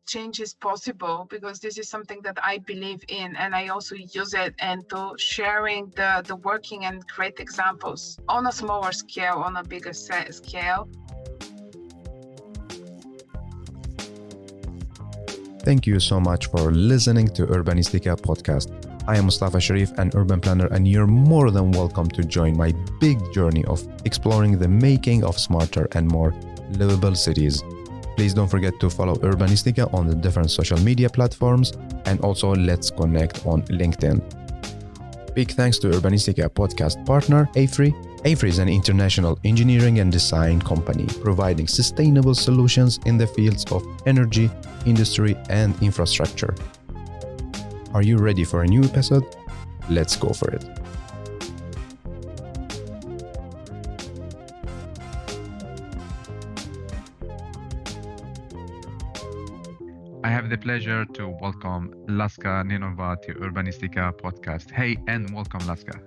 change is possible, because this is something that I believe in, and I also use it, and to sharing the working and great examples on a smaller scale, on a bigger scale. Thank you so much for listening to Urbanistica podcast. I am Mustafa Sharif, an urban planner, and you're more than welcome to join my big journey of exploring the making of smarter and more livable cities. Please don't forget to follow Urbanistica on the different social media platforms, and also let's connect on LinkedIn. Big thanks to Urbanistica podcast partner AFRY. AFRY is an international engineering and design company providing sustainable solutions in the fields of energy, industry, and infrastructure. Are you ready for a new episode? Let's go for it. I have the pleasure to welcome Laska Nenova to Urbanistica podcast. Hey, and welcome, Laska.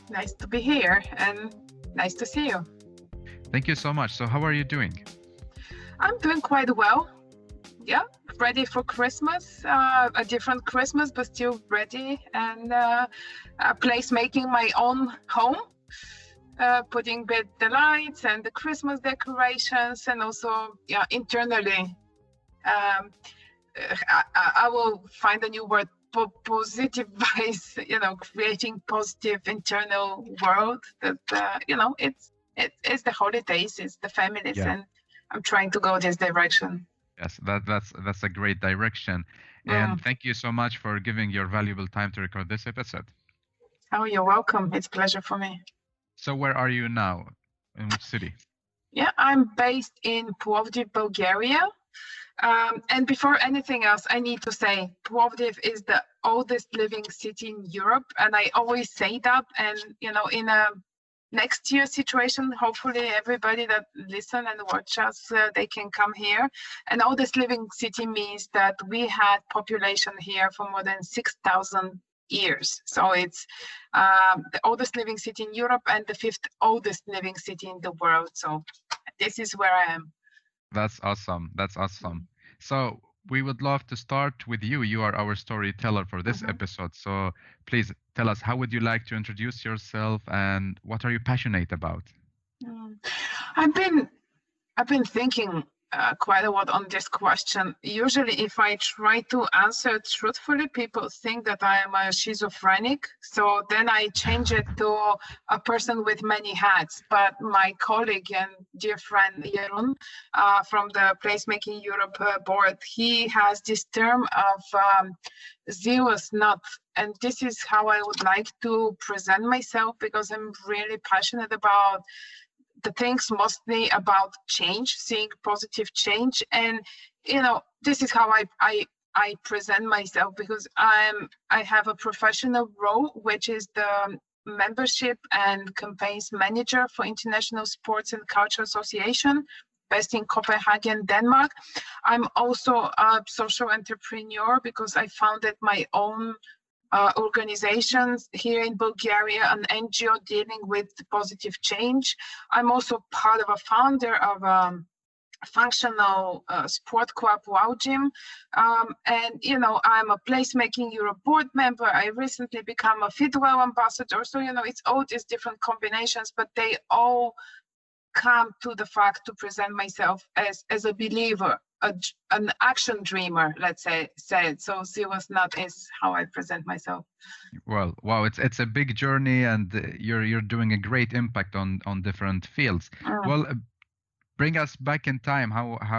Nice to be here, and nice to see you. Thank you so much. So how are you doing? I'm doing quite well. Yeah, ready for Christmas, a different Christmas, but still ready, and placemaking my own home, putting the lights and the Christmas decorations, and also internally. I will find a new word, positive vibes, creating positive internal world that, it's the holidays, it's the families, and I'm trying to go this direction. Yes, that's a great direction. And thank you so much for giving your valuable time to record this episode. Oh, you're welcome. It's a pleasure for me. So where are you now? In which city? Yeah, I'm based in Plovdiv, Bulgaria. And before anything else, I need to say Plovdiv is the oldest living city in Europe. And I always say that. And, in a next year situation, hopefully everybody that listen and watch us, they can come here. And oldest living city means that we had population here for more than 6,000 years. So it's the oldest living city in Europe and the 5th oldest living city in the world. So this is where I am. That's awesome. That's awesome. So we would love to start with you. You are our storyteller for this episode. So please tell us, how would you like to introduce yourself and what are you passionate about? I've been thinking quite a lot on this question. Usually, if I try to answer truthfully, people think that I am a schizophrenic. So then I change it to a person with many hats. But my colleague and dear friend Jeroen from the Placemaking Europe Board, he has this term of zealous nut. And this is how I would like to present myself, because I'm really passionate about the things, mostly about change, seeing positive change. And, this is how I present myself, because I have a professional role, which is the membership and campaigns manager for International Sports and Culture Association, based in Copenhagen, Denmark. I'm also a social entrepreneur, because I founded my own organizations here in Bulgaria, an NGO dealing with positive change. I'm also part of a founder of a functional sport club, Wow Gym. And, I'm a Placemaking Europe Board member. I recently become a Fitwell ambassador. So, it's all these different combinations, but they all come to the fact to present myself as a believer, an action dreamer, let's say. So zealous nut is how I present myself. Well, wow, it's a big journey, and you're doing a great impact on different fields. Well, bring us back in time.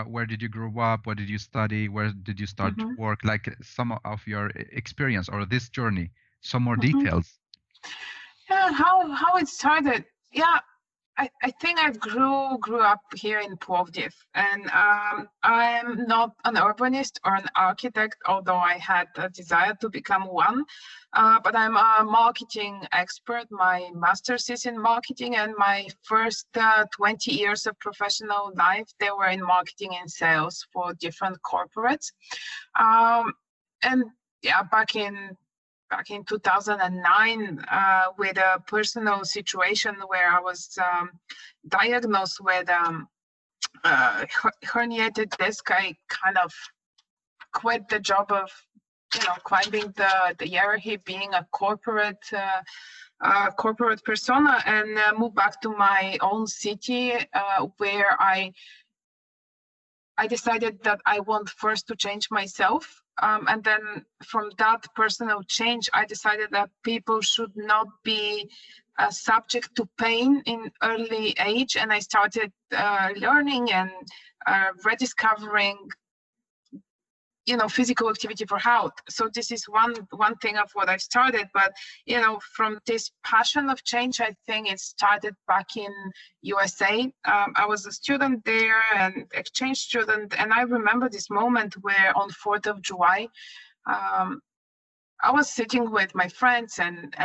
Where did you grow up? What did you study? Where did you start to work? Like some of your experience or this journey. Some more details. Yeah, how it started. Yeah. I think I grew up here in Plovdiv, and I'm not an urbanist or an architect, although I had a desire to become one. But I'm a marketing expert. My master's is in marketing, and my first 20 years of professional life, they were in marketing and sales for different corporates. And yeah, back in 2009, with a personal situation where I was diagnosed with herniated disc, I kind of quit the job of, climbing the hierarchy, being a corporate persona, and move back to my own city, where I decided that I want first to change myself. And then from that personal change, I decided that people should not be subject to pain in early age. And I started learning and rediscovering, physical activity for health. So this is one thing of what I've started. But, from this passion of change, I think it started back in USA. I was a student there, and exchange student. And I remember this moment where on 4th of July, I was sitting with my friends and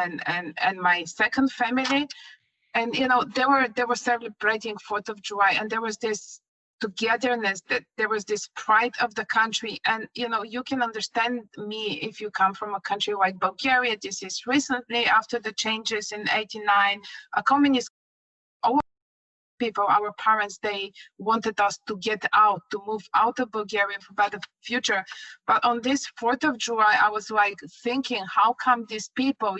my second family. And, they were celebrating 4th of July, and there was this togetherness, that there was this pride of the country. And you can understand me if you come from a country like Bulgaria. This is recently after the changes in '89, a communist. People, our parents, they wanted us to get out, to move out of Bulgaria for better future. But on this 4th of July, I was like thinking, how come these people,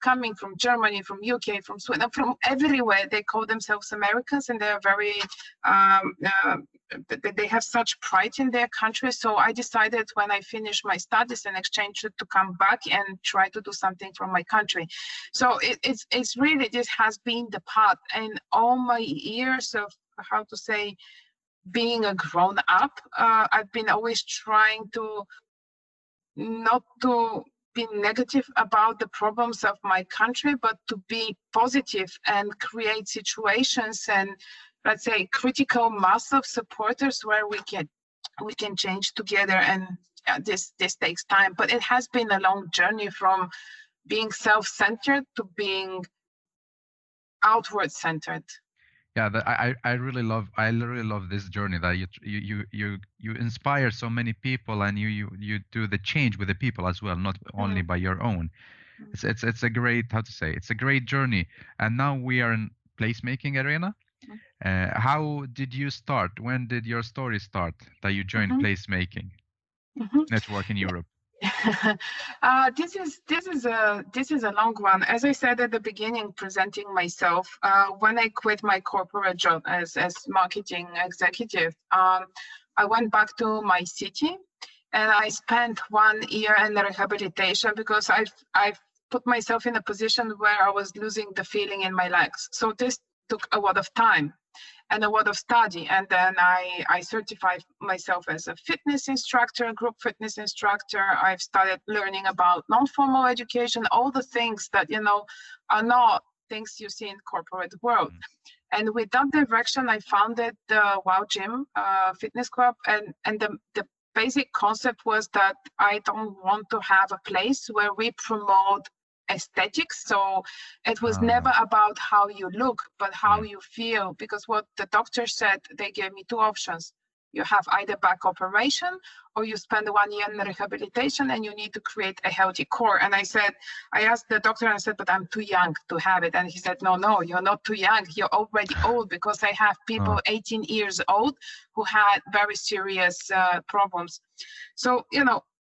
coming from Germany, from UK, from Sweden, from everywhere, they call themselves Americans, and they're very, they have such pride in their country. So I decided when I finished my studies and exchange to come back and try to do something for my country. So it's really, this has been the path. And all my years of, how to say, being a grown up, I've been always trying to not to be negative about the problems of my country, but to be positive and create situations and, let's say, critical mass of supporters where we can change together. And this takes time, but it has been a long journey from being self-centered to being outward-centered. Yeah, I really love this journey, that you inspire so many people, and you do the change with the people as well, not only by your own. It's a great, how to say, it's a great journey. And now we are in placemaking arena. How did you start? When did your story start that you joined placemaking network in Europe? This is a long one. As I said at the beginning, presenting myself, when I quit my corporate job as marketing executive, I went back to my city, and I spent 1 year in rehabilitation because I've put myself in a position where I was losing the feeling in my legs. So this took a lot of time and a lot of study. And then I certified myself as a fitness instructor, group fitness instructor. I've started learning about non-formal education, all the things that, are not things you see in corporate world. And with that direction, I founded the WOW Gym fitness club. And the basic concept was that I don't want to have a place where we promote aesthetics. So it was never about how you look, but how you feel. Because what the doctor said, they gave me 2 options. You have either back operation, or you spend 1 year in rehabilitation and you need to create a healthy core. And I asked the doctor, and I said, but I'm too young to have it. And he said, no, you're not too young. You're already old, because I have people 18 years old who had very serious problems. So,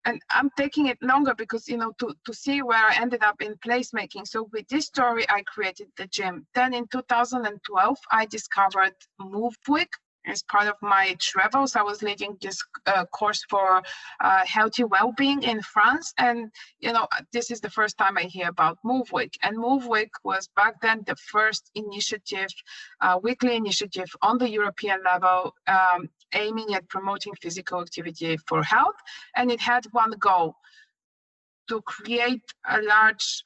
and I'm taking it longer because, to see where I ended up in placemaking. So with this story, I created the gym. Then in 2012, I discovered MOVE. As part of my travels, I was leading this course for healthy well-being in France. And, this is the first time I hear about MOVE Week. And MOVE Week was back then the first initiative, weekly initiative on the European level, aiming at promoting physical activity for health. And it had one goal: to create a large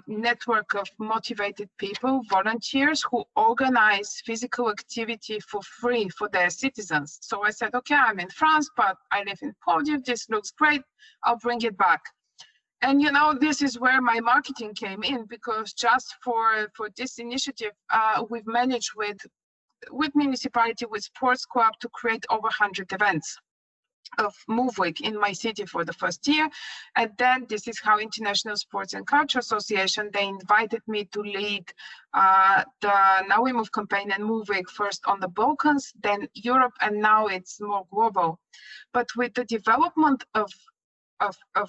network of motivated people, volunteers, who organize physical activity for free for their citizens. So I said, okay, I'm in France, but I live in Plovdiv. This looks great. I'll bring it back. And, this is where my marketing came in, because just for this initiative, we've managed with municipality, with sports club, to create over 100 events. Move Week in my city for the first year. And then this is how International Sports and Culture Association, they invited me to lead the NowWeMOVE campaign and Move Week first on the Balkans, then Europe, and now it's more global. But with the development of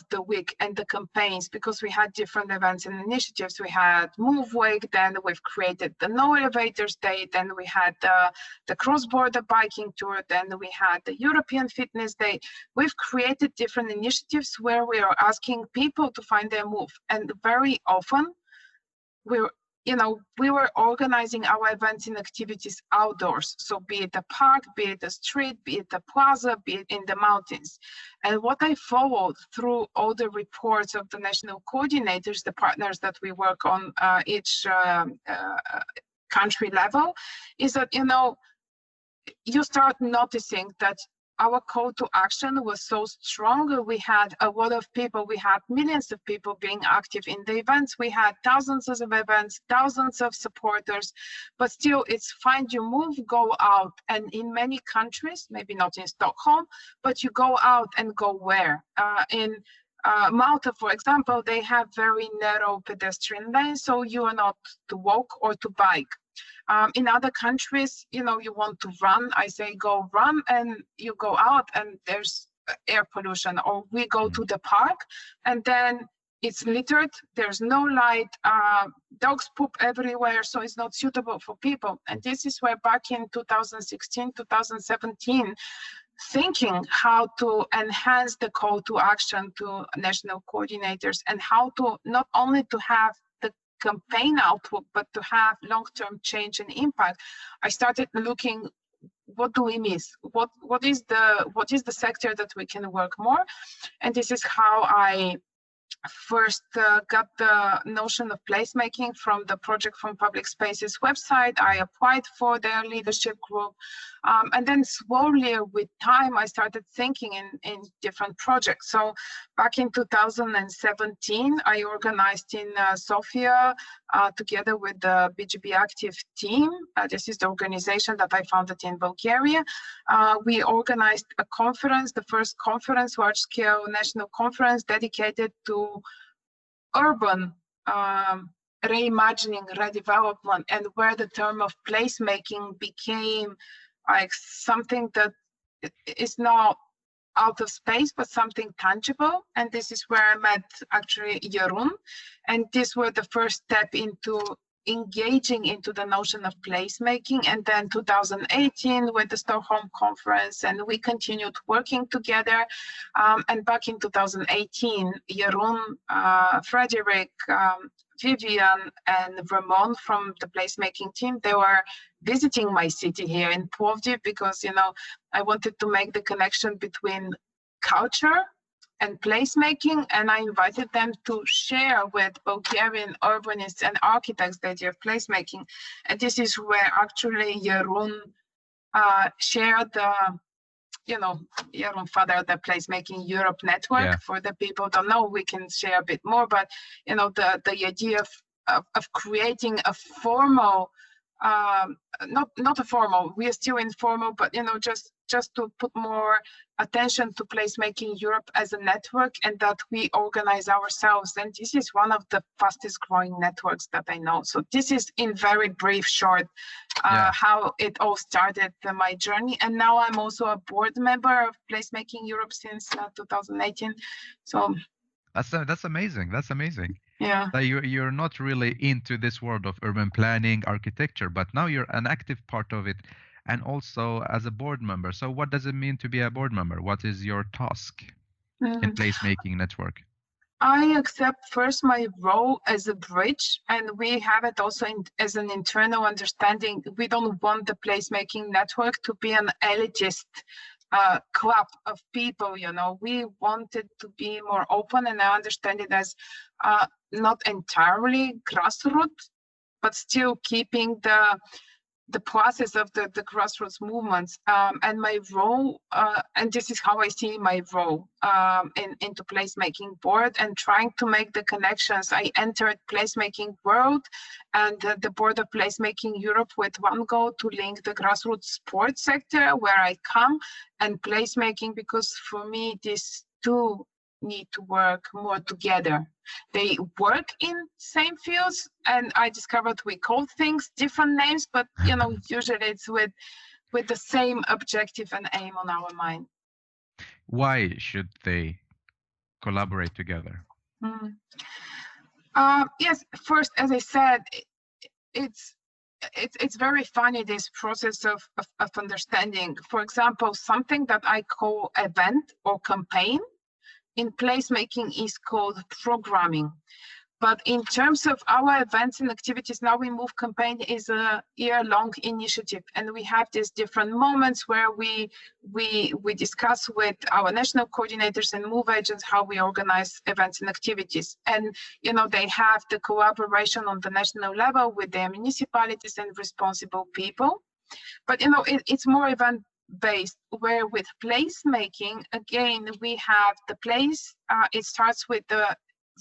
the week and the campaigns, because we had different events and initiatives. We had Move Week, then we've created the No Elevators Day, then we had the cross-border biking tour, then we had the European Fitness Day. We've created different initiatives where we are asking people to find their move. And very often we were organizing our events and activities outdoors. So be it a park, be it a street, be it a plaza, be it in the mountains. And what I followed through all the reports of the national coordinators, the partners that we work on each country level, is that, you start noticing that our call to action was so strong. We had a lot of people, we had millions of people being active in the events. We had thousands of events, thousands of supporters, but still it's find your move, go out. And in many countries, maybe not in Stockholm, but you go out and go where? In Malta, for example, they have very narrow pedestrian lanes, so you are not to walk or to bike. In other countries, you want to run, I say go run, and you go out and there's air pollution. Or we go to the park and then it's littered, there's no light, dogs poop everywhere, so it's not suitable for people. And this is where back in 2016, 2017, thinking how to enhance the call to action to national coordinators and how to not only to have campaign outlook, but to have long-term change and impact, I started looking, what do we miss? What is the sector that we can work more? And this is how I first got the notion of placemaking from the Project from Public Spaces website. I applied for their leadership group. And then slowly with time, I started thinking in different projects. So back in 2017, I organized in Sofia together with the BGB Active team. This is the organization that I founded in Bulgaria. We organized a conference, the first conference, large-scale national conference dedicated to urban reimagining, redevelopment, and where the term of placemaking became like something that is not out of space, but something tangible. And this is where I met actually Jeroen. And these were the first step into engaging into the notion of placemaking. And then 2018 with the Stockholm conference, and we continued working together. And back in 2018, Jeroen, Frederick, Vivian, and Ramon from the placemaking team, they were visiting my city here in Plovdiv because, I wanted to make the connection between culture and placemaking, and I invited them to share with Bulgarian urbanists and architects the idea of placemaking. And this is where actually Jeroen shared the, Jeroen father, the Placemaking Europe network. Yeah. For the people who don't know, we can share a bit more, but the idea of creating a formal, not a formal, we are still informal, but just to put more attention to Placemaking Europe as a network, and that we organize ourselves. And this is one of the fastest growing networks that I know. So this is in very brief short how it all started, my journey. And now I'm also a board member of Placemaking Europe since 2018. So that's amazing. That's amazing. Yeah. That you're not really into this world of urban planning, architecture, but now you're an active part of it, and also as a board member. So what does it mean to be a board member? What is your task in Placemaking Network? I accept first my role as a bridge, and we have it also as an internal understanding. We don't want the Placemaking Network to be an elitist club of people, we wanted to be more open, and I understand it as not entirely grassroots, but still keeping the process of the grassroots movements, and my role, and this is how I see my role into Placemaking Board and trying to make the connections. I entered Placemaking World and the Board of Placemaking Europe with one goal to link the grassroots sports sector, where I come, and placemaking, because for me these two need to work more together. They work in same fields, and I discovered we call things different names, but usually it's with the same objective and aim on our mind. Why should they collaborate together? Yes, first, as I said, it's very funny, this process of understanding. For example, something that I call event or campaign in placemaking is called programming. But in terms of our events and activities, NowWeMOVE campaign is a year-long initiative, and we have these different moments where we discuss with our national coordinators and MOVE agents how we organize events and activities. And they have the collaboration on the national level with their municipalities and responsible people. But it's more event-based, where with placemaking, again, we have the place. It starts with the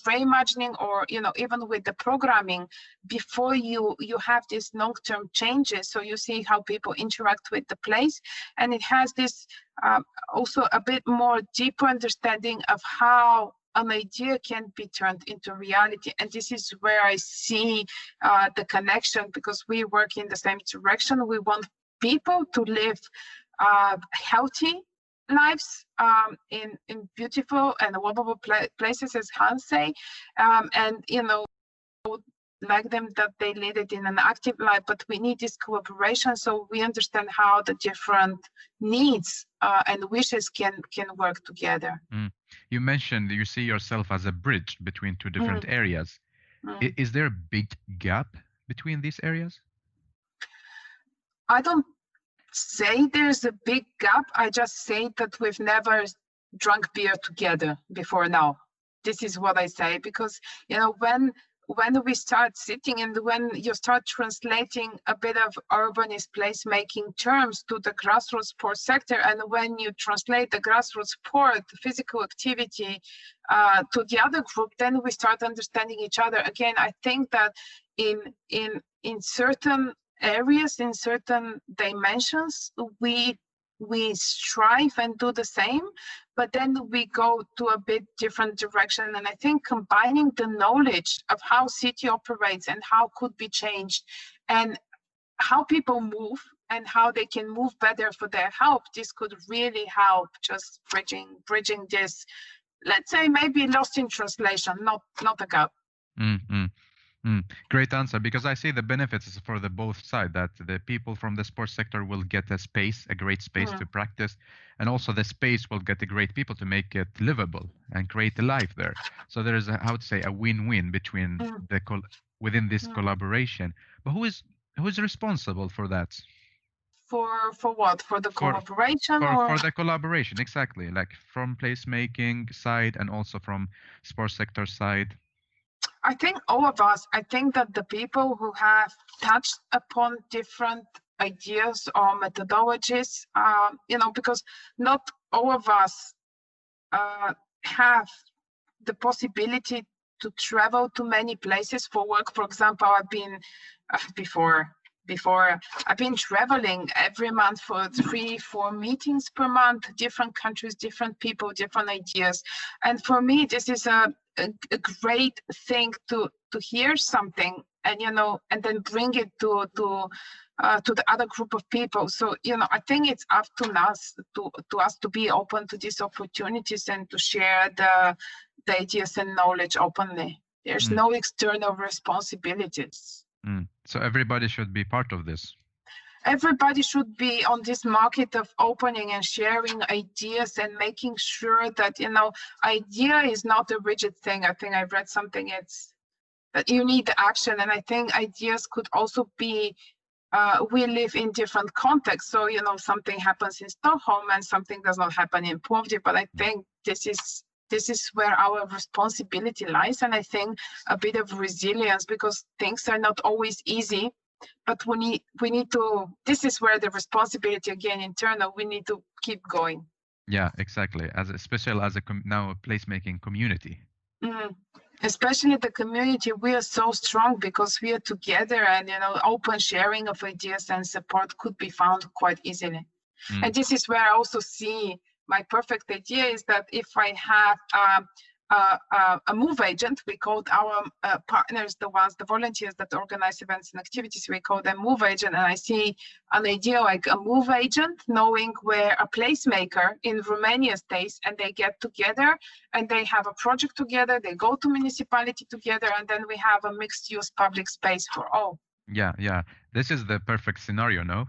reimagining, or even with the programming before you have these long-term changes, so you see how people interact with the place, and it has this also a bit more deeper understanding of how an idea can be turned into reality. And this is where I see the connection, because we work in the same direction. We want people to live healthy lives in beautiful and lovable places, as Hans say, and like them that they lead it in an active life. But we need this collaboration, so we understand how the different needs and wishes can work together. You mentioned you see yourself as a bridge between two different areas. Is there a big gap between these areas? I don't say there's a big gap. I just say that we've never drunk beer together before now. This is what I say, because when we start sitting and when you start translating a bit of urbanist placemaking terms to the grassroots sport sector, and when you translate the grassroots sport, physical activity, to the other group, then we start understanding each other. Again, I think that in certain areas, in certain dimensions, we strive and do the same, but then we go to a bit different direction. And I think combining the knowledge of how city operates and how could be changed, and how people move and how they can move better for their health, this could really help just bridging this, let's say, maybe lost in translation, not a gap. Great answer, because I see the benefits for the both sides, that the people from the sports sector will get a great space to practice, and also the space will get the great people to make it livable and create a life there. So there is a win-win between within this collaboration. But who is responsible for that? For what? For the collaboration? For the collaboration, exactly, like from placemaking side and also from sports sector side. I think all of us, I think that the people who have touched upon different ideas or methodologies, because not all of us have the possibility to travel to many places for work. For example, I've been I've been traveling every month for 3-4 meetings per month, different countries, different people, different ideas. And for me, this is a great thing to hear something and and then bring it to the other group of people. So I think it's up to us to be open to these opportunities and to share the ideas and knowledge openly. There's no external responsibilities. So everybody should be part of this. Everybody should be on this market of opening and sharing ideas and making sure that, idea is not a rigid thing. I think I read something, it's that you need the action. And I think ideas could also be, we live in different contexts. So, something happens in Stockholm and something does not happen in Plovdiv. But I think this is where our responsibility lies. And I think a bit of resilience, because things are not always easy. but we need to, this is where the responsibility again internal, we need to keep going. Yeah, exactly. Especially as now a placemaking community. Especially the community, we are so strong because we are together, and open sharing of ideas and support could be found quite easily. And this is where I also see my perfect idea is that if I have a move agent, we called our partners, the volunteers that organize events and activities, we call them move agent. And I see an idea like a move agent knowing where a placemaker in Romania stays, and they get together and they have a project together, they go to municipality together, and then we have a mixed use public space for all. Yeah. This is the perfect scenario, no?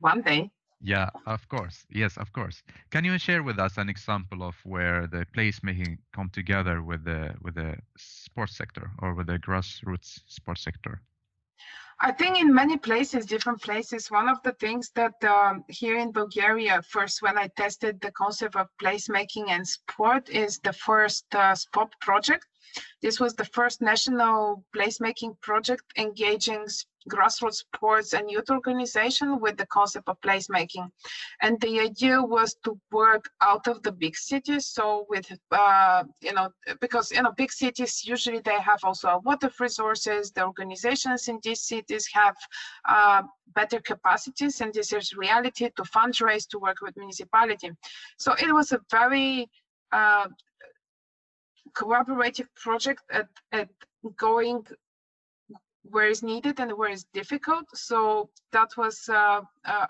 One day. Yeah, of course. Yes, of course. Can you share with us an example of where the placemaking come together with the sports sector or with the grassroots sports sector? I think in many places, different places, one of the things that here in Bulgaria, first when I tested the concept of placemaking and sport is the first sport project. This was the first national placemaking project engaging grassroots sports and youth organization with the concept of placemaking. And the idea was to work out of the big cities. So with, because, big cities, usually they have also water resources. The organizations in these cities have better capacities, and this is reality to fundraise, to work with municipality. So it was a very collaborative project at going where is needed and where is difficult. So that was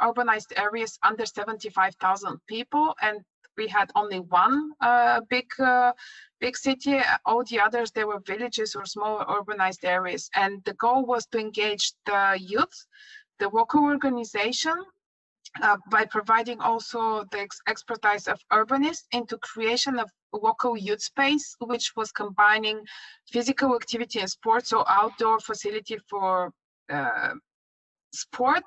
urbanized areas under 75,000 people, and we had only one big city. All the others, they were villages or small urbanized areas. And the goal was to engage the youth, the local organization, by providing also the expertise of urbanists into creation of local youth space, which was combining physical activity and sports, so outdoor facility for sport,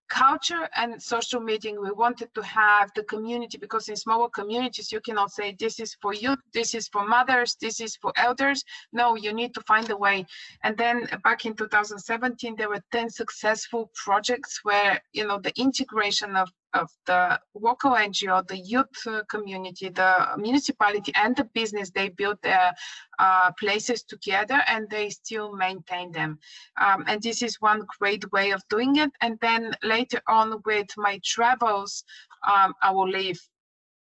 culture, and social meeting. We wanted to have the community, because in smaller communities you cannot say this is for youth, this is for mothers, this is for elders. No, you need to find a way. And then back in 2017 there were 10 successful projects where the integration of the local NGO, the youth community, the municipality, and the business, they built their places together, and they still maintain them. And this is one great way of doing it. And then later on with my travels, I will leave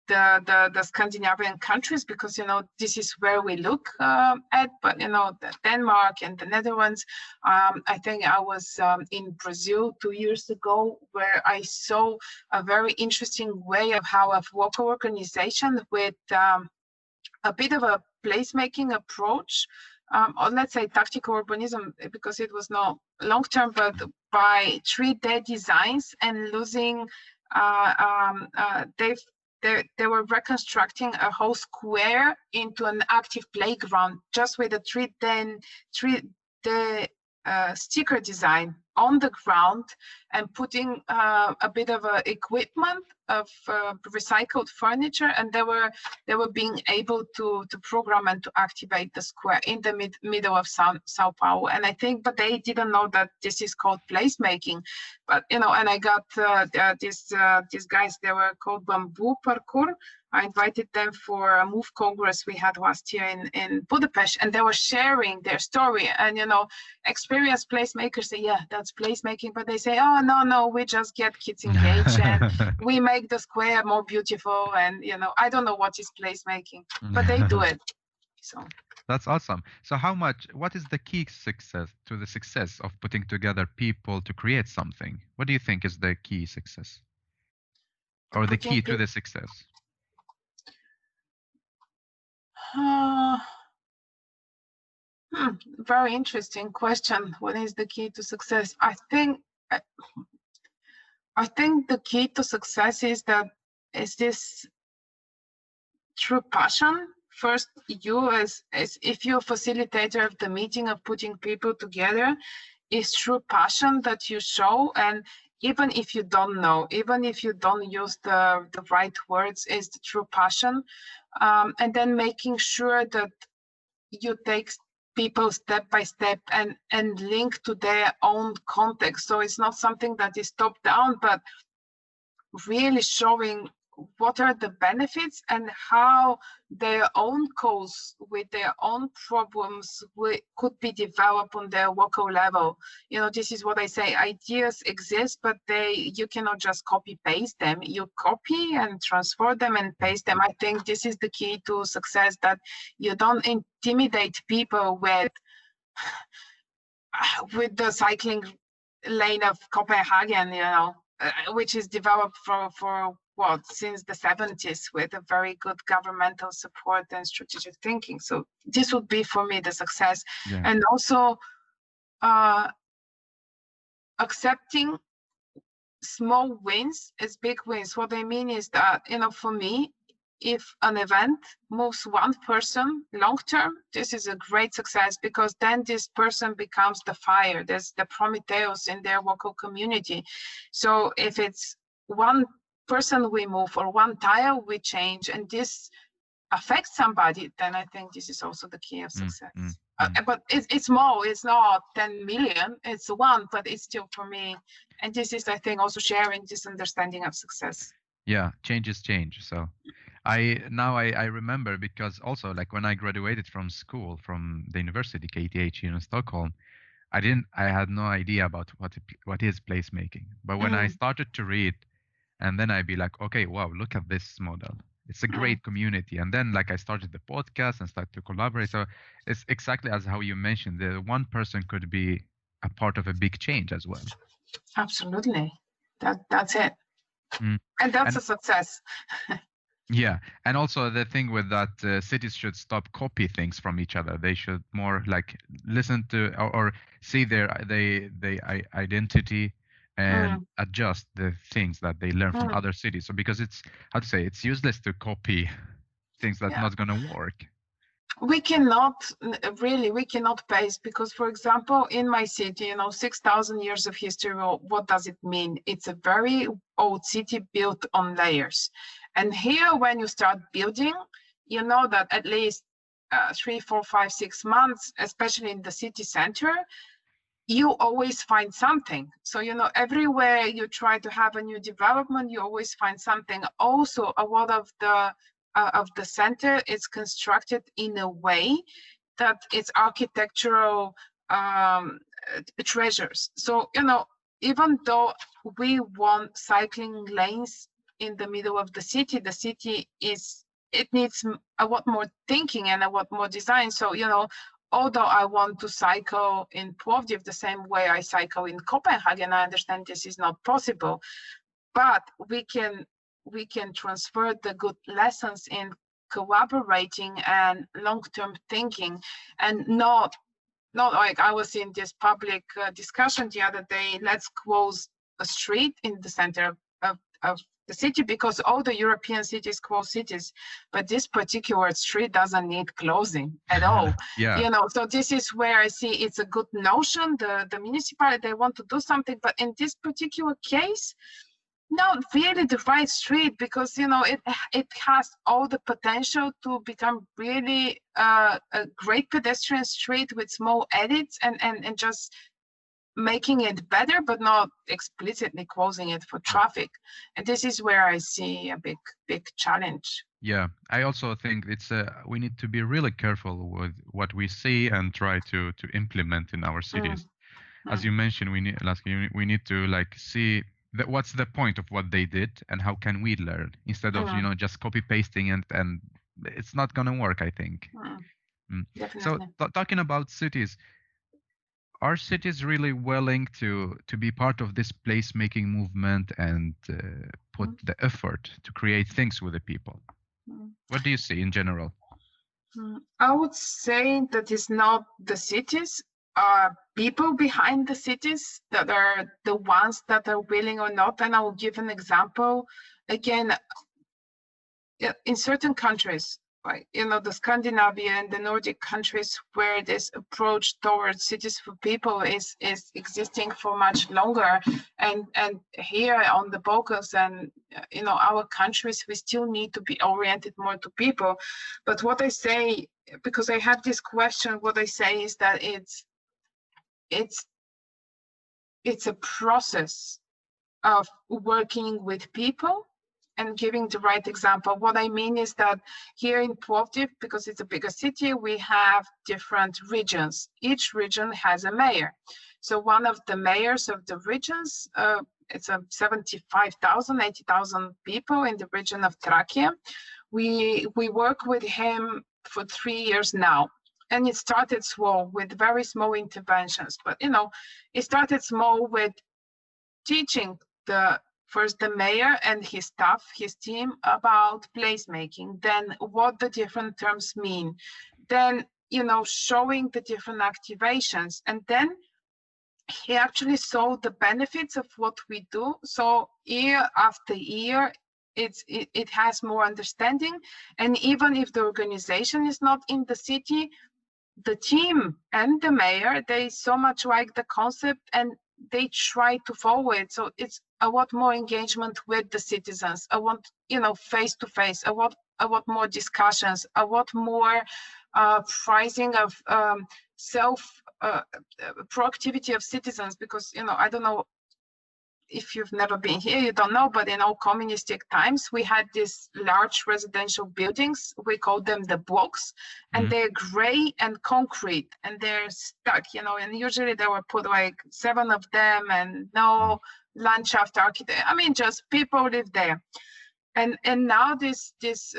the Scandinavian countries, because this is where we look at, but the Denmark and the Netherlands. I think I was in Brazil 2 years ago, where I saw a very interesting way of how a local organization with a bit of a placemaking approach, or let's say tactical urbanism, because it was not long term, but by 3D designs and losing they were reconstructing a whole square into an active playground just with a 3D sticker design on the ground, and putting a bit of equipment of recycled furniture, and they were being able to program and to activate the square in the middle of Sao Paulo. And I think, but they didn't know that this is called placemaking. But and I got these guys, they were called Bamboo Parkour. I invited them for a MOVE Congress we had last year in Budapest, and they were sharing their story. And experienced placemakers say, yeah, that's placemaking, but they say, oh no, we just get kids engaged and we make the square more beautiful, and I don't know what is placemaking, but they do it. So that's awesome. So what is the key to the success of putting together people to create something? What do you think is the key success, or the key to the success? Very interesting question. What is the key to success? I think the key to success is this true passion. First, you as if you're a facilitator of the meeting, of putting people together, is true passion that you show. And even if you don't know, even if you don't use the right words, is the true passion. And then making sure that you take people step by step and link to their own context. So it's not something that is top down, but really showing what are the benefits and how their own cause with their own problems could be developed on their local level. This is what I say, ideas exist, but you cannot just copy paste them. You copy and transfer them and paste them. I think this is the key to success, that you don't intimidate people with the cycling lane of Copenhagen, which is developed for since the 70s with a very good governmental support and strategic thinking. So this would be for me the success. Yeah. And also accepting small wins as big wins. What I mean is that, for me, if an event moves one person long term, this is a great success, because then this person becomes the fire. There's the Prometheus in their local community. So if it's one person we move or one tile we change and this affects somebody, then I think this is also the key of success. But it's small, it's not 10 million, it's one, but it's still for me. And this is, I think, also sharing this understanding of success. Yeah, change is change. So I remember, because also, like, when I graduated from school, from the university KTH here in Stockholm, I had no idea about what is placemaking. But when I started to read, and then I'd be like, okay, wow, look at this model. It's a great community. And then, like, I started the podcast and started to collaborate. So it's exactly as how you mentioned, the one person could be a part of a big change as well. Absolutely. That's it. And that's a success. Yeah. And also the thing with that, cities should stop copy things from each other. They should more like listen to or see their identity and adjust the things that they learn from other cities. So because it's, it's useless to copy things that's not going to work. We cannot base, because, for example, in my city, 6,000 years of history, well, what does it mean? It's a very old city built on layers. And here, when you start building, you know that at least 3, 4, 5, 6 months, especially in the city center, you always find something. So, everywhere you try to have a new development, you always find something. Also, a lot of the center is constructed in a way that it's architectural treasures. So, even though we want cycling lanes in the middle of the city needs a lot more thinking and a lot more design. So, although I want to cycle in Plovdiv the same way I cycle in Copenhagen, I understand this is not possible, but we can transfer the good lessons in collaborating and long-term thinking, and not like I was in this public discussion the other day, let's close a street in the center of the city, because all the European cities close cities, but this particular street doesn't need closing at all. So this is where I see it's a good notion. The municipality, they want to do something, but in this particular case, not really the right street, because it has all the potential to become really a great pedestrian street with small edits and just making it better, but not explicitly closing it for traffic. And this is where I see a big challenge. Yeah, I also think we need to be really careful with what we see and try to implement in our cities. As you mentioned, we need to like see what's the point of what they did and how can we learn, instead of just copy pasting and it's not gonna work, I think. So talking about cities, are cities really willing to be part of this placemaking movement and put the effort to create things with the people? What do you see in general? I would say that it's not the cities, people behind the cities that are the ones that are willing or not. And I will give an example. Again, in certain countries, like, the Scandinavia and the Nordic countries, where this approach towards cities for people is existing for much longer, and here on the Balkans and our countries, we still need to be oriented more to people. But what I say because I had this question, what I say is that it's a process of working with people and giving the right example. What I mean is that here in Plovdiv, because it's a bigger city, we have different regions. Each region has a mayor. So one of the mayors of the regions, it's a 75,000, 80,000 people in the region of Trachea. We work with him for 3 years now. And it started small with very small interventions. But, you know, it started small with teaching first the mayor and his staff, his team, about placemaking, then what the different terms mean, then, you know, showing the different activations. And then he actually saw the benefits of what we do. So year after year, it has more understanding. And even if the organization is not in the city, the team and the mayor, they so much like the concept and they try to follow it. So it's a lot more engagement with the citizens. I want, you know, face to face. I want more discussions. I want more pricing of proactivity of citizens, because, you know, I don't know if you've never been here, you don't know, but in all communistic times, we had these large residential buildings. We call them the blocks, and they're gray and concrete, and they're stuck, you know, and usually they were put like 7 of them and no landschaft architect. I mean, just people live there. And now this is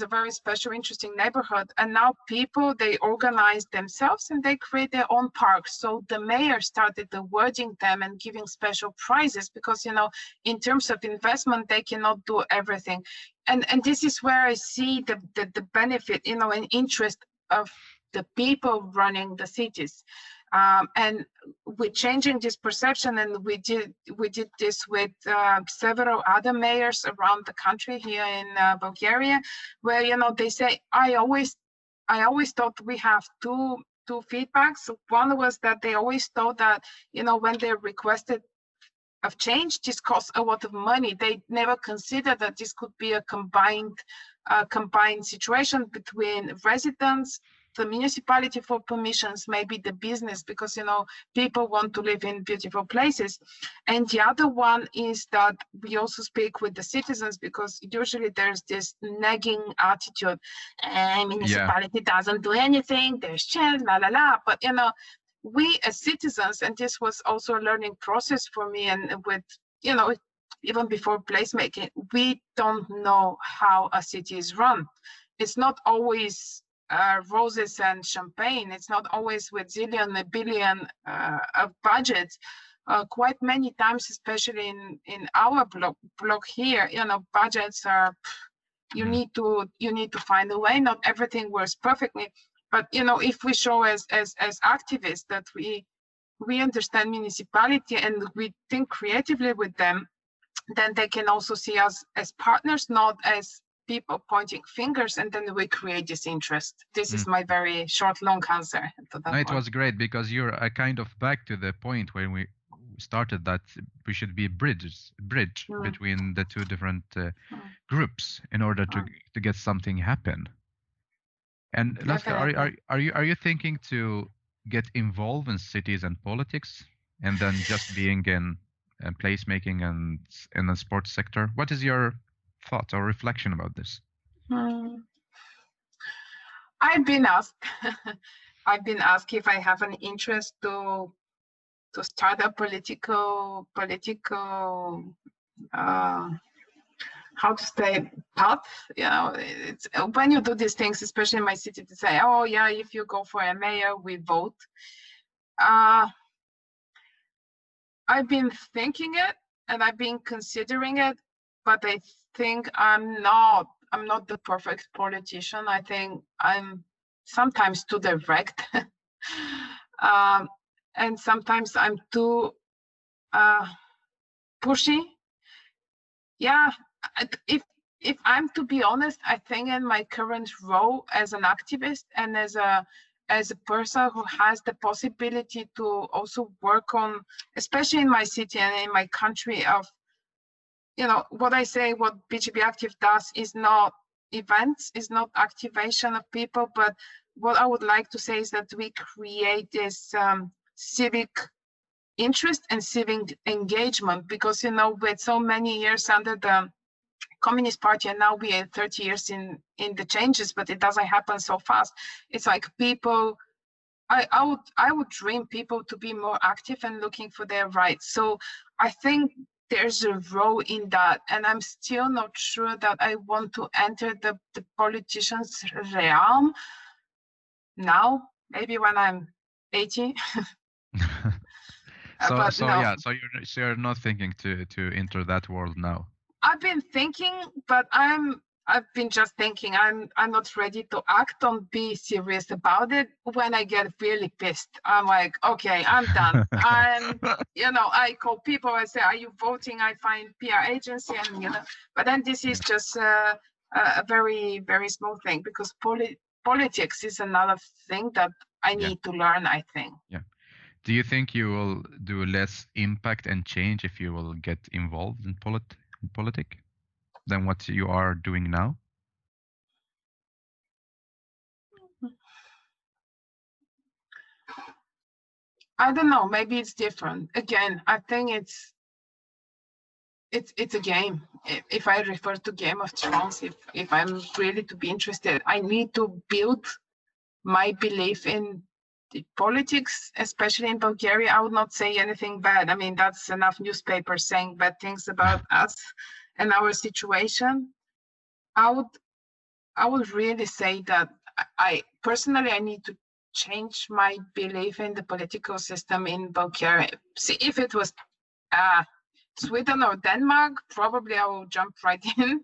a very special, interesting neighborhood. And now people, they organize themselves and they create their own parks. So the mayor started awarding them and giving special prizes because, you know, in terms of investment, they cannot do everything. And this is where I see the benefit, you know, and interest of the people running the cities. And we're changing this perception, and we did this with several other mayors around the country here in Bulgaria, where, you know, they say, I always thought we have two feedbacks. One was that they always thought that, you know, when they requested of change, this costs a lot of money. They never considered that this could be a combined situation between residents, the municipality for permissions, maybe the business, because, you know, people want to live in beautiful places. And the other one is that we also speak with the citizens, because usually there's this nagging attitude, municipality doesn't do anything, there's change, la la la. But, you know, we as citizens, and this was also a learning process for me, and with, you know, even before placemaking, we don't know how a city is run. It's not always roses and champagne. It's not always with zillion, a billion of budgets. Quite many times, especially in our block here, you know, budgets are, you need to find a way. Not everything works perfectly, but, you know, if we show as activists that we understand municipality and we think creatively with them, then they can also see us as partners, not as people pointing fingers, and then we create this interest. This is my very short, long answer to that. No, it was great, because you're kind of back to the point when we started, that we should be a bridge between the two different groups in order to get something happen. And Laska, are you thinking to get involved in cities and politics, and then just being in placemaking and in the sports sector? What is your thought or reflection about this? I've been asked if I have an interest to start a political how to say path. You know, it's when you do these things, especially in my city, to say, oh yeah, if you go for a mayor, we vote. I've been thinking it and I've been considering it, but I think I'm not the perfect politician. I think I'm sometimes too direct, and sometimes I'm too pushy. Yeah, if I'm to be honest, I think in my current role as an activist and as a person who has the possibility to also work on, especially in my city and in my country, of, you know, what I say, what BGB Active does is not events, is not activation of people, but what I would like to say is that we create this civic interest and civic engagement, because, you know, with so many years under the Communist Party, and now we are 30 years in the changes, but it doesn't happen so fast. It's like people, I would dream people to be more active and looking for their rights. So I think there's a role in that, and I'm still not sure that I want to enter the politicians' realm now. Maybe when I'm 80. So no. yeah, so you're not thinking to enter that world now. I've been thinking, but I've been just thinking. I'm not ready to act or be serious about it. When I get really pissed, I'm like, okay, I'm done. And you know, I call people. I say, are you voting? I find PR agency, and you know. But then this is just a very, very small thing, because politics is another thing that I need to learn, I think. Yeah. Do you think you will do less impact and change if you will get involved in politics than what you are doing now? I don't know. Maybe it's different. Again, I think it's a game. If I refer to Game of Thrones, if I'm really to be interested, I need to build my belief in the politics, especially in Bulgaria. I would not say anything bad. I mean, that's enough newspapers saying bad things about us and our situation. I would really say that I personally, I need to change my belief in the political system in Bulgaria. See, if it was Sweden or Denmark, probably I will jump right in.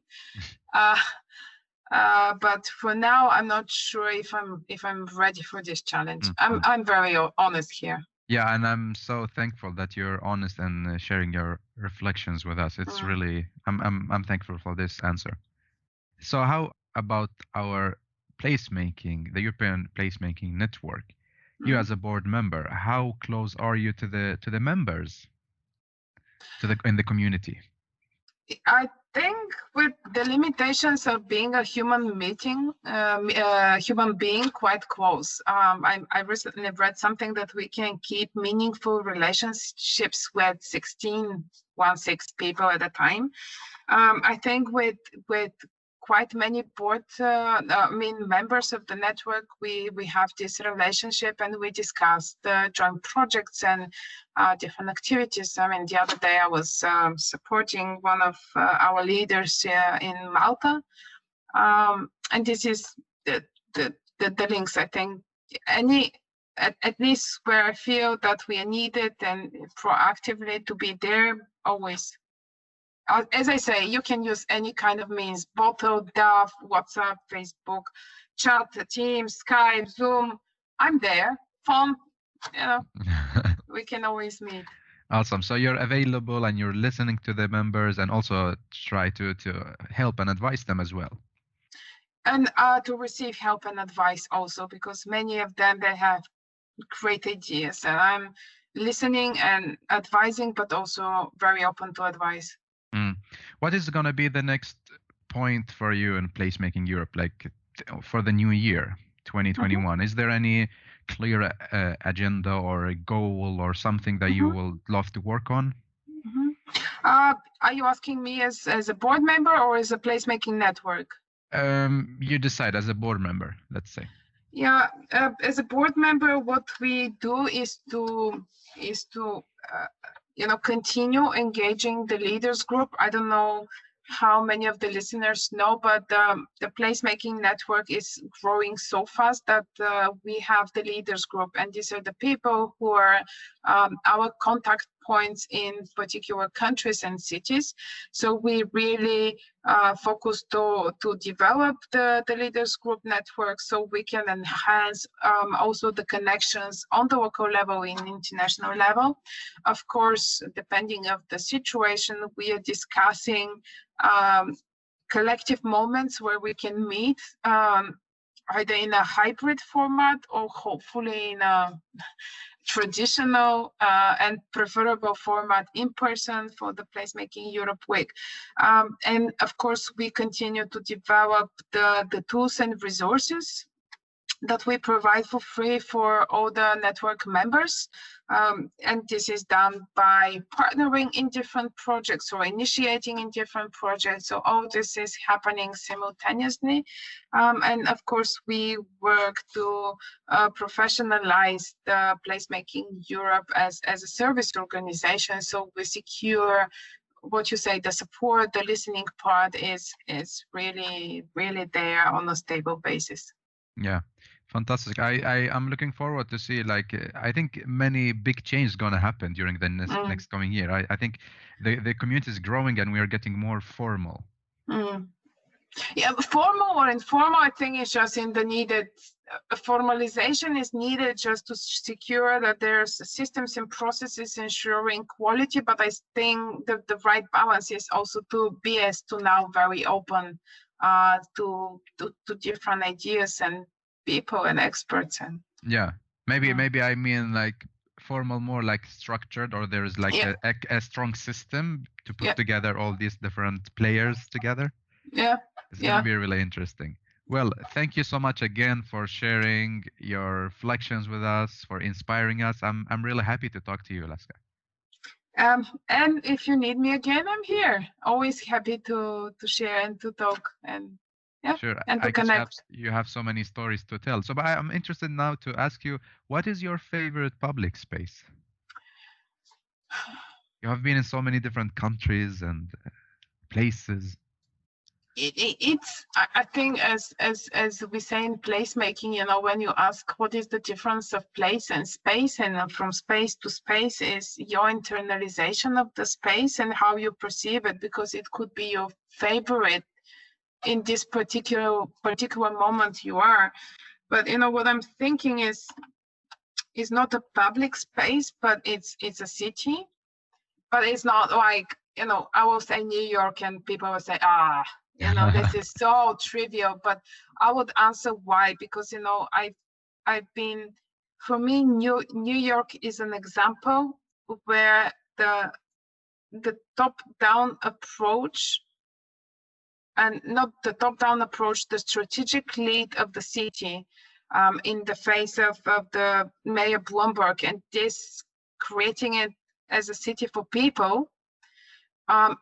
But for now, I'm not sure if I'm ready for this challenge. I'm very honest here. Yeah, and I'm so thankful that you're honest and sharing your reflections with us. It's really, I'm thankful for this answer. So how about our placemaking, the European Placemaking Network? You as a board member, how close are you to the members, in the community? I think with the limitations of being a human being, quite close. I recently read something that we can keep meaningful relationships with 16 people at a time. I think with quite many board, members of the network, we have this relationship, and we discuss the joint projects and different activities. I mean, the other day I was supporting one of our leaders in Malta, and this is the links. I think at least where I feel that we are needed and proactively to be there, always. As I say, you can use any kind of means: bottle, DAF, WhatsApp, Facebook, chat, Teams, Skype, Zoom. I'm there. Phone, you know, we can always meet. Awesome. So you're available and you're listening to the members, and also try to help and advise them as well. And to receive help and advice also, because many of them, they have great ideas, and I'm listening and advising, but also very open to advice. What is going to be the next point for you in Placemaking Europe, like for the new year, 2021? Is there any clear agenda or a goal or something that you will love to work on? Are you asking me as a board member or as a placemaking network? You decide, as a board member, let's say. Yeah, as a board member, what we do is to continue engaging the leaders group. I don't know how many of the listeners know, but the placemaking network is growing so fast that we have the leaders group, and these are the people who are our contact points in particular countries and cities. So we really focus to develop the leaders group network, so we can enhance also the connections on the local level and international level. Of course, depending on the situation, we are discussing collective moments where we can meet either in a hybrid format or hopefully in a traditional and preferable format in person for the Placemaking Europe Week. And of course, we continue to develop the tools and resources that we provide for free for all the network members. And this is done by partnering in different projects or initiating in different projects. So all this is happening simultaneously. And of course, we work to professionalize the Placemaking Europe as a service organization. So we secure what you say, the support, the listening part is really there on a stable basis. Yeah, fantastic. I'm looking forward to see, like, I think many big changes going to happen during the next coming year. I think the community is growing and we are getting more formal. Yeah, formal or informal, I think is just in the needed, formalization is needed just to secure that there's systems and processes ensuring quality, but I think the right balance is also to be as to now very open to different ideas and people and experts. And yeah, maybe I mean like formal, more like structured, or there's like a strong system to put together all these different players together. Yeah, it's gonna be really interesting. Well, thank you so much again for sharing your reflections with us, for inspiring us. I'm really happy to talk to you, Laska. And if you need me again, I'm here. Always happy to share and to talk and sure. And to connect. You have so many stories to tell. So, but I'm interested now to ask you, what is your favorite public space? You have been in so many different countries and places. It's I think as we say in placemaking, you know, when you ask what is the difference of place and space, and from space to space, is your internalization of the space and how you perceive it, because it could be your favorite in this particular moment you are. But you know what I'm thinking is not a public space, but it's a city. But it's not like, you know, I will say New York and people will say, you know, this is so trivial, but I would answer why, because, you know, I've been, for me, New York is an example where the top-down approach, and not the top-down approach, the strategic lead of the city in the face of the Mayor Bloomberg, and this creating it as a city for people,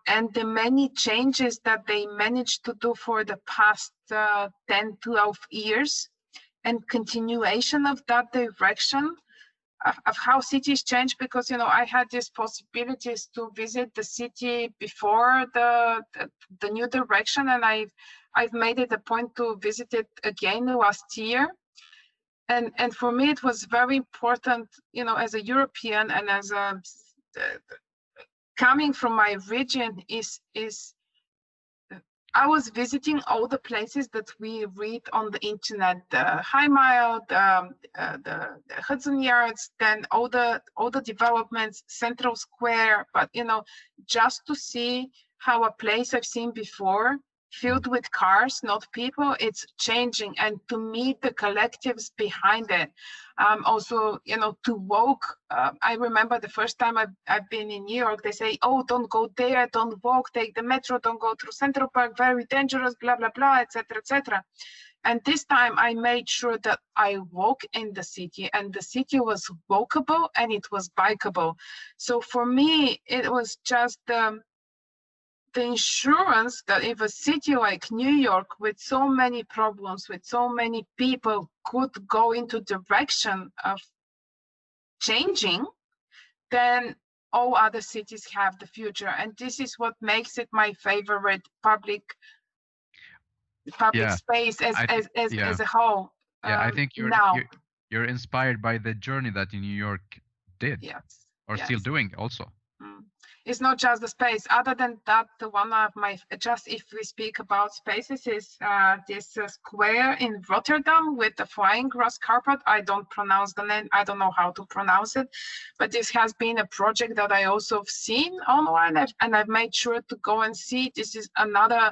and the many changes that they managed to do for the past 10, 12 years, and continuation of that direction of how cities change. Because, you know, I had these possibilities to visit the city before the new direction, and I've made it a point to visit it again last year. And for me, it was very important, you know, as a European and as a coming from my region, is I was visiting all the places that we read on the internet, the High Mile, the Hudson Yards, then all the developments, Central Square. But, you know, just to see how a place I've seen before, filled with cars, not people, it's changing, and to meet the collectives behind it. Also, you know, to walk. I remember the first time I've been in New York, they say, oh, don't go there, don't walk, take the metro, don't go through Central Park, very dangerous, blah, blah, blah, etc., etc. And this time I made sure that I walk in the city, and the city was walkable and it was bikeable. So for me, it was just the insurance that if a city like New York, with so many problems, with so many people, could go into direction of changing, then all other cities have the future. And this is what makes it my favorite public space as a whole. Yeah, I think you're inspired by the journey that New York did, still doing also. It's not just the space. Other than that, one of my, just if we speak about spaces, is this square in Rotterdam with the flying grass carpet. I don't pronounce the name. I don't know how to pronounce it, but this has been a project that I also have seen online, and I've made sure to go and see. This is another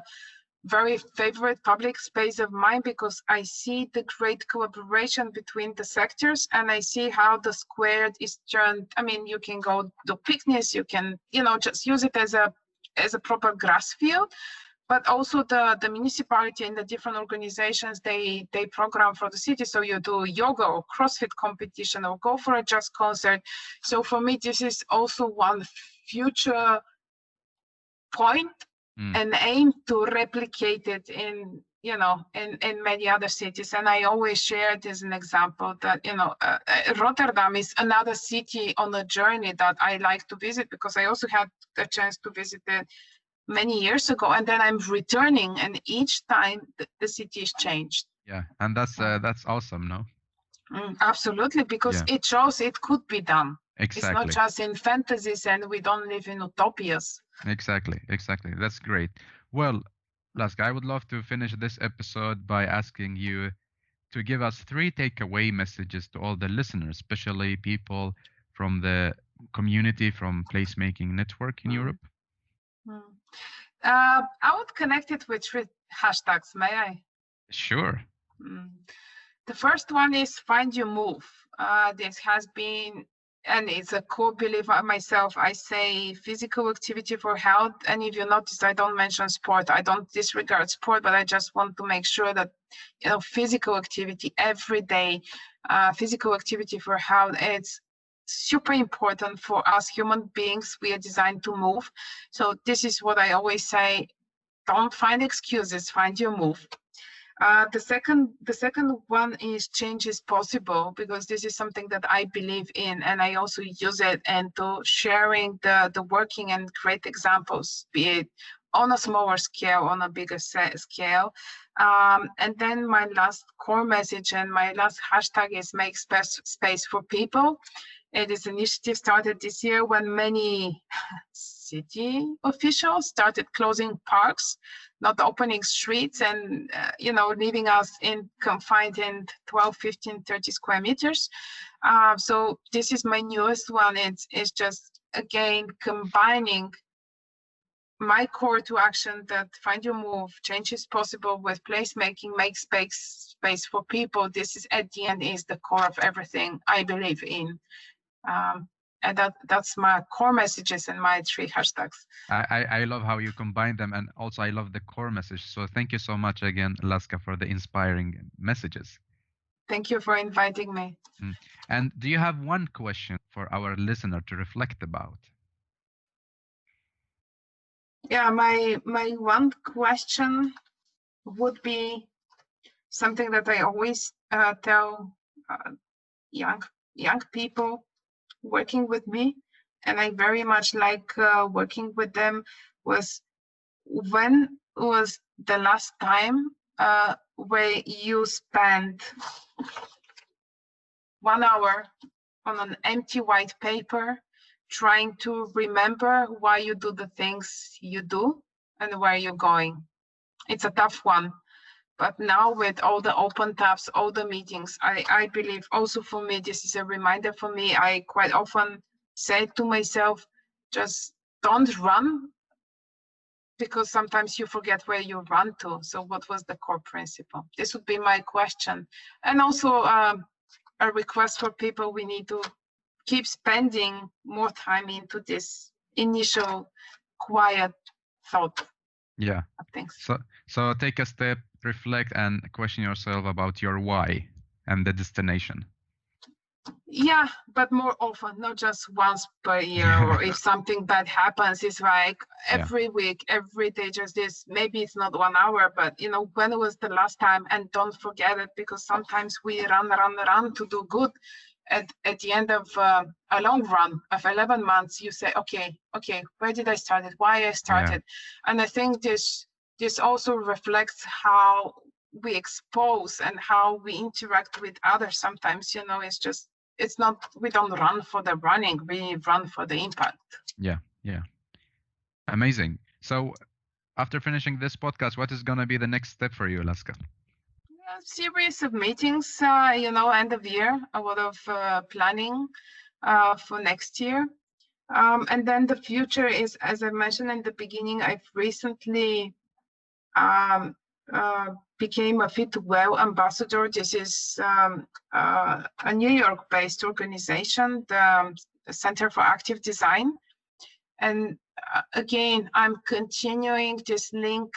very favorite public space of mine, because I see the great collaboration between the sectors, and I see how the square is turned. I mean, you can go do picnics, you can, you know, just use it as a proper grass field, but also the municipality and the different organizations, they program for the city. So you do yoga or CrossFit competition or go for a jazz concert. So for me, this is also one future point and aim to replicate it in, you know, in many other cities. And I always share it as an example that, you know, Rotterdam is another city on a journey that I like to visit, because I also had the chance to visit it many years ago, and then I'm returning, and each time the city is changed. Yeah, and that's awesome, no? Absolutely, because it shows it could be done. Exactly. It's not just in fantasies, and we don't live in utopias. Exactly. That's great. Well, Laska, I would love to finish this episode by asking you to give us 3 takeaway messages to all the listeners, especially people from the community from Placemaking Network in Europe. I would connect it with 3 hashtags. May I? Sure. The first one is find your move. This has been, and it's a core belief of myself. I say physical activity for health. And if you notice, I don't mention sport. I don't disregard sport, but I just want to make sure that, you know, physical activity every day, physical activity for health, it's super important for us human beings. We are designed to move. So this is what I always say. Don't find excuses, find your move. The second one is change is possible, because this is something that I believe in, and I also use it into sharing the working and great examples, be it on a smaller scale, on a bigger scale. And then my last core message and my last hashtag is make space for people. It is an initiative started this year when many city officials started closing parks, not opening streets, and you know, leaving us confined in 12, 15, 30 square meters. So this is my newest one. It's just, again, combining my core to action, that find your move, change is possible, with placemaking, make space for people. This is, at the end, is the core of everything I believe in. And that's my core messages and my 3 hashtags. I love how you combine them, and also I love the core message. So thank you so much again, Laska, for the inspiring messages. Thank you for inviting me. And do you have one question for our listener to reflect about? Yeah, my one question would be something that I always tell young people working with me, and I very much like working with them, was, when was the last time where you spent 1 hour on an empty white paper trying to remember why you do the things you do and where you're going? It's a tough one. But now, with all the open tabs, all the meetings, I believe also for me, this is a reminder for me. I quite often say to myself, just don't run, because sometimes you forget where you run to. So what was the core principle? This would be my question. And also a request for people, we need to keep spending more time into this initial quiet thought. Yeah. Thanks. So take a step, reflect, and question yourself about your why and the destination. Yeah, but more often, not just once per year, or if something bad happens, it's like every week, every day, just this. Maybe it's not 1 hour, but you know, when was the last time? And don't forget it, because sometimes we run to do good. At the end of a long run of 11 months, you say, okay, where did I start it? Why I started? And I think this also reflects how we expose and how we interact with others. Sometimes, you know, it's not, we don't run for the running, we run for the impact. Yeah. Amazing. So after finishing this podcast, what is going to be the next step for you, Laska? A series of meetings, you know, end of year, a lot of planning for next year. And then the future is, as I mentioned in the beginning, I've recently became a Fit Well ambassador. This is a New York-based organization, the Center for Active Design. And again, I'm continuing this link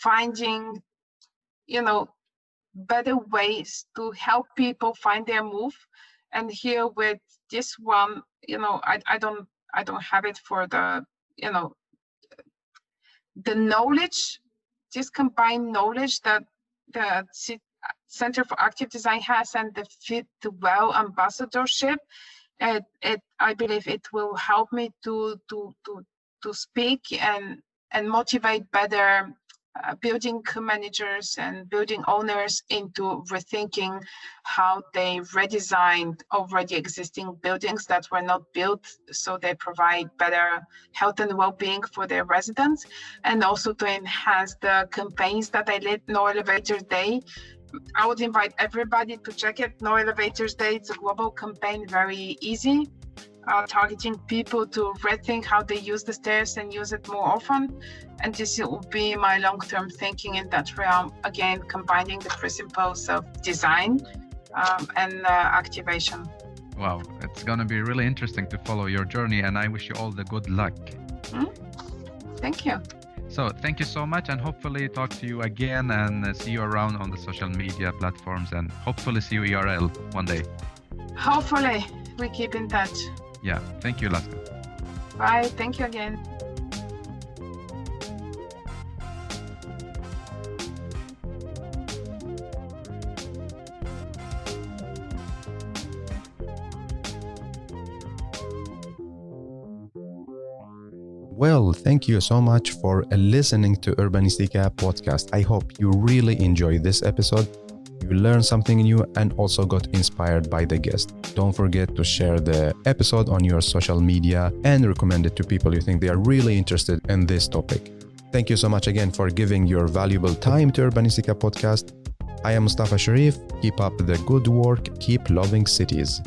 finding, better ways to help people find their move. And here with this one, I don't have it for the, the knowledge, this combined knowledge that the Center for Active Design has and the Fit Well ambassadorship. I believe it will help me to speak and motivate better building managers and building owners into rethinking how they redesigned already existing buildings that were not built so they provide better health and well-being for their residents, and also to enhance the campaigns that I lead. No Elevators Day, I would invite everybody to check it. No Elevators Day, it's a global campaign, very easy, targeting people to rethink how they use the stairs and use it more often. And this will be my long-term thinking in that realm, again, combining the principles of design and activation. Wow, it's going to be really interesting to follow your journey, and I wish you all the good luck. Thank you. So thank you so much, and hopefully talk to you again and see you around on the social media platforms, and hopefully see you IRL one day. Hopefully, we keep in touch. Yeah, thank you, Laska. Bye, thank you again. Well, thank you so much for listening to Urbanistica podcast. I hope you really enjoyed this episode. You learned something new and also got inspired by the guest. Don't forget to share the episode on your social media and recommend it to people you think they are really interested in this topic. Thank you so much again for giving your valuable time to Urbanistica podcast. I am Mustafa Sharif. Keep up the good work. Keep loving cities.